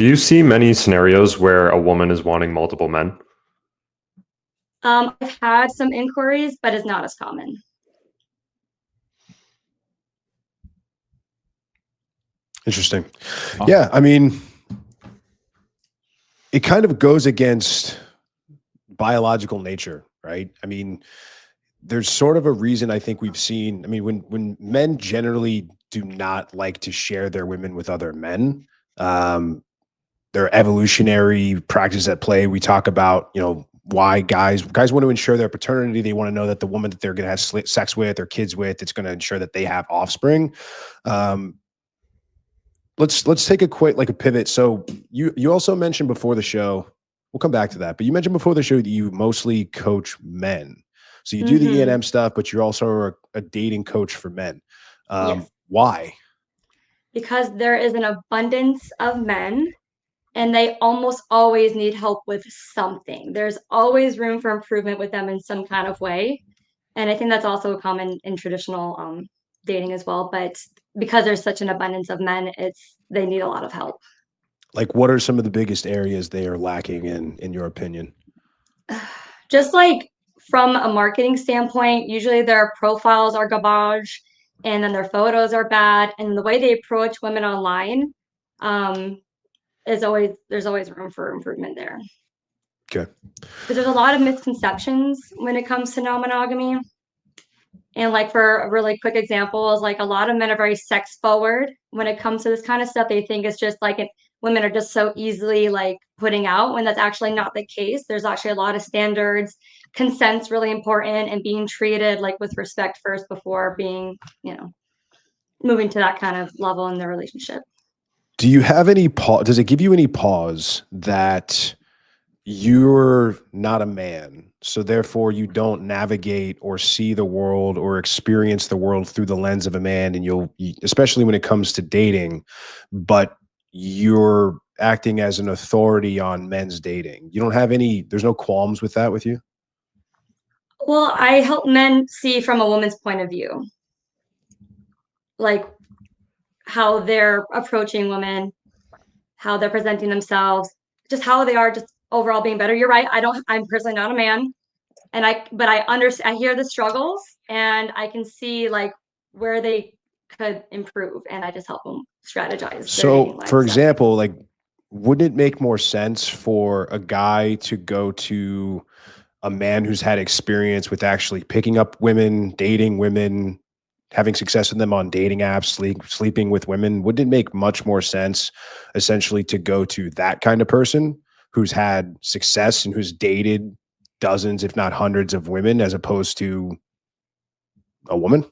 Do you see many scenarios where a woman is wanting multiple men? I've had some inquiries, but it's not as common. Interesting. Yeah, I mean, it kind of goes against biological nature, right? I mean, there's sort of a reason I think we've seen. I mean, when men generally do not like to share their women with other men, um, there are evolutionary practices at play. We talk about, why guys want to ensure their paternity. They want to know that the woman that they're going to have sex with or kids with, it's going to ensure that they have offspring. Let's take a quick a pivot. So you also mentioned before the show, we'll come back to that, but you mentioned before the show that you mostly coach men. So you do the E&M stuff, but you're also a dating coach for men. Yes. Why? Because there is an abundance of men and they almost always need help with something. There's always room for improvement with them in some kind of way. And I think that's also common in traditional dating as well. But because there's such an abundance of men, they need a lot of help. Like, what are some of the biggest areas they are lacking in your opinion? Just like from a marketing standpoint, usually their profiles are garbage and then their photos are bad. And the way they approach women online, there's always room for improvement there. Okay. Because there's a lot of misconceptions when it comes to non-monogamy. And like for a really quick example is like a lot of men are very sex forward when it comes to this kind of stuff. They think it's just like women are just so easily like putting out when that's actually not the case. There's actually a lot of standards. Consent's really important and being treated like with respect first before being, moving to that kind of level in the relationship. Do you have any pause? Does it give you any pause that you're not a man, so therefore you don't navigate or see the world or experience the world through the lens of a man, and especially when it comes to dating, but you're acting as an authority on men's dating? You don't have there's no qualms with that with you? Well, I help men see from a woman's point of view, like how they're approaching women, how they're presenting themselves, just how they are just overall being better. You're right. I'm personally not a man. But I understand, I hear the struggles and I can see like where they could improve and I just help them strategize. So for example, like, wouldn't it make more sense for a guy to go to a man who's had experience with actually picking up women, dating women, having success with them on dating apps, sleeping with women? Wouldn't it make much more sense essentially to go to that kind of person who's had success and who's dated dozens, if not hundreds of women, as opposed to a woman?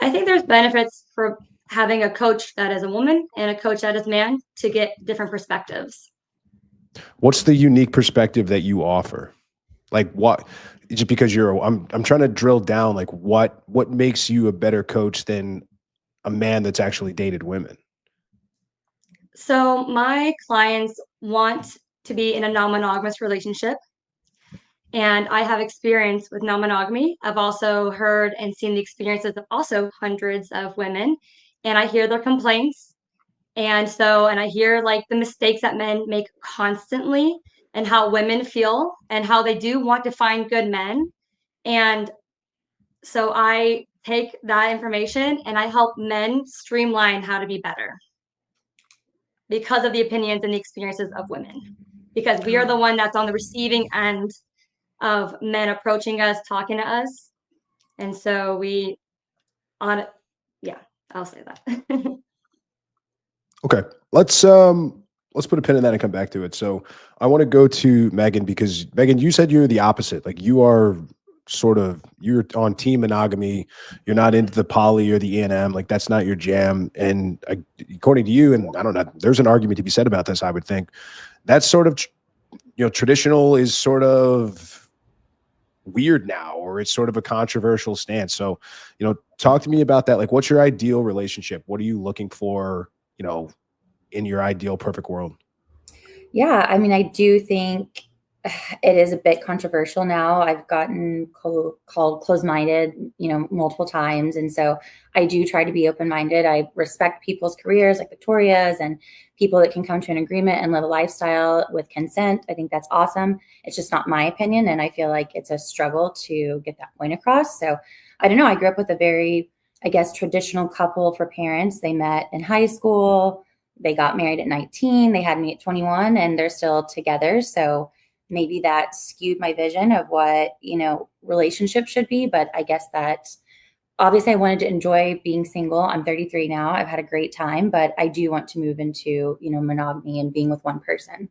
I think there's benefits for having a coach that is a woman and a coach that is man to get different perspectives. What's the unique perspective that you offer? Like, what, just because I'm trying to drill down, like what makes you a better coach than a man that's actually dated women? So my clients want to be in a non-monogamous relationship. And I have experience with non-monogamy. I've also heard and seen the experiences of also hundreds of women, and I hear their complaints. And I hear like the mistakes that men make constantly and how women feel and how they do want to find good men. And so I take that information and I help men streamline how to be better because of the opinions and the experiences of women. Because we are the one that's on the receiving end of men approaching us, talking to us. And so I'll say that. Okay. Let's put a pin in that and come back to it. So I want to go to Megan, because Megan, you said you're the opposite. Like, you're on team monogamy. You're not into the poly or the E&M. Like, that's not your jam. And according to you, and I don't know, there's an argument to be said about this, I would think. That's sort of, traditional is sort of weird now, or it's sort of a controversial stance. So, talk to me about that. Like, what's your ideal relationship? What are you looking for, in your ideal perfect world? Yeah, I mean, I do think It is a bit controversial now. I've gotten called closed-minded, multiple times. And so I do try to be open-minded. I respect people's careers like Victoria's and people that can come to an agreement and live a lifestyle with consent. I think that's awesome. It's just not my opinion. And I feel like it's a struggle to get that point across. So I don't know. I grew up with a very, I guess, traditional couple for parents. They met in high school. They got married at 19. They had me at 21 and they're still together. So maybe that skewed my vision of what, relationships should be. But I guess that obviously I wanted to enjoy being single. I'm 33 now. I've had a great time, but I do want to move into, monogamy and being with one person.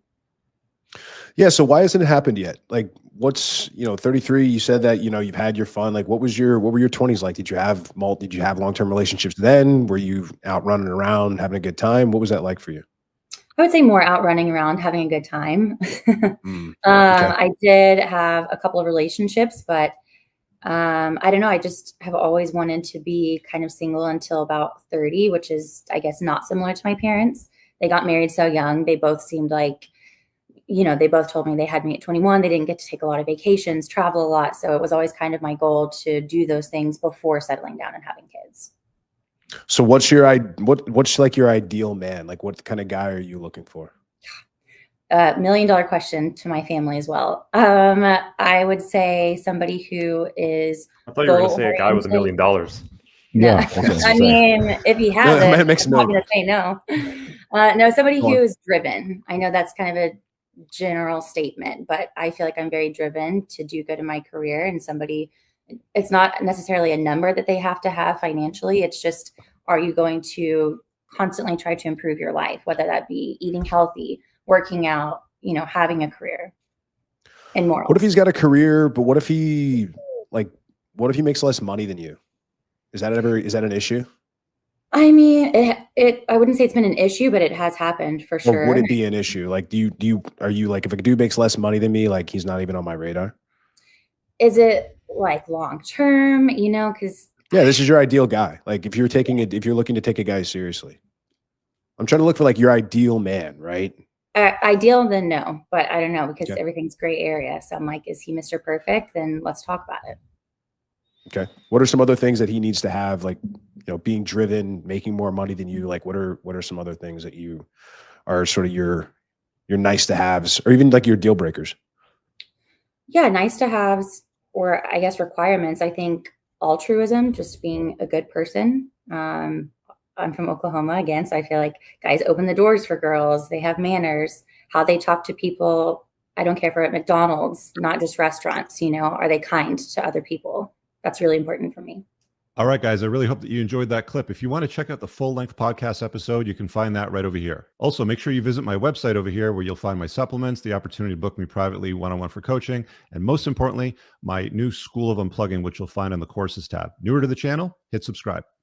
Yeah. So why hasn't it happened yet? Like what's, 33, you said that, you've had your fun. Like what were your 20s like? Did you have long-term relationships then? Were you out running around having a good time? What was that like for you? I would say more out running around, having a good time. Okay. I did have a couple of relationships, but I don't know. I just have always wanted to be kind of single until about 30, which is, I guess, not similar to my parents. They got married so young. They both seemed like, they both told me they had me at 21. They didn't get to take a lot of vacations, travel a lot. So it was always kind of my goal to do those things before settling down and having kids. So what's like your ideal man? Like what kind of guy are you looking for? $1 million question to my family as well. I would say somebody who is. I thought you were going to say a guy with $1 million. No, Yeah, I mean, if he has it, I'm not going to say no. No, somebody who is driven. I know that's kind of a general statement, but I feel like I'm very driven to do good in my career, and somebody. It's not necessarily a number that they have to have financially. It's just, are you going to constantly try to improve your life, whether that be eating healthy, working out, having a career and morals. What if he's got a career, but what if he makes less money than you? Is that an issue? I mean, I wouldn't say it's been an issue, but it has happened for sure. Or would it be an issue? Like, are you like, if a dude makes less money than me, like he's not even on my radar? Is it like long-term, cause yeah, this is your ideal guy. Like if you're looking to take a guy seriously, I'm trying to look for like your ideal man, right? Ideal, then no, but I don't know because everything's gray area. So I'm like, is he Mr. Perfect? Then let's talk about it. Okay. What are some other things that he needs to have? Like, being driven, making more money than you. Like, what are some other things that you are sort of your nice to haves, or even like your deal breakers? Yeah, nice to haves, or I guess requirements. I think altruism, just being a good person. I'm from Oklahoma again, so I feel like guys open the doors for girls. They have manners, how they talk to people. I don't care if we're at McDonald's, not just restaurants, are they kind to other people? That's really important for me. All right, guys, I really hope that you enjoyed that clip. If you want to check out the full-length podcast episode, you can find that right over here. Also, make sure you visit my website over here where you'll find my supplements, the opportunity to book me privately one-on-one for coaching, and most importantly, my new School of Unplugging, which you'll find on the courses tab. Newer to the channel, hit subscribe.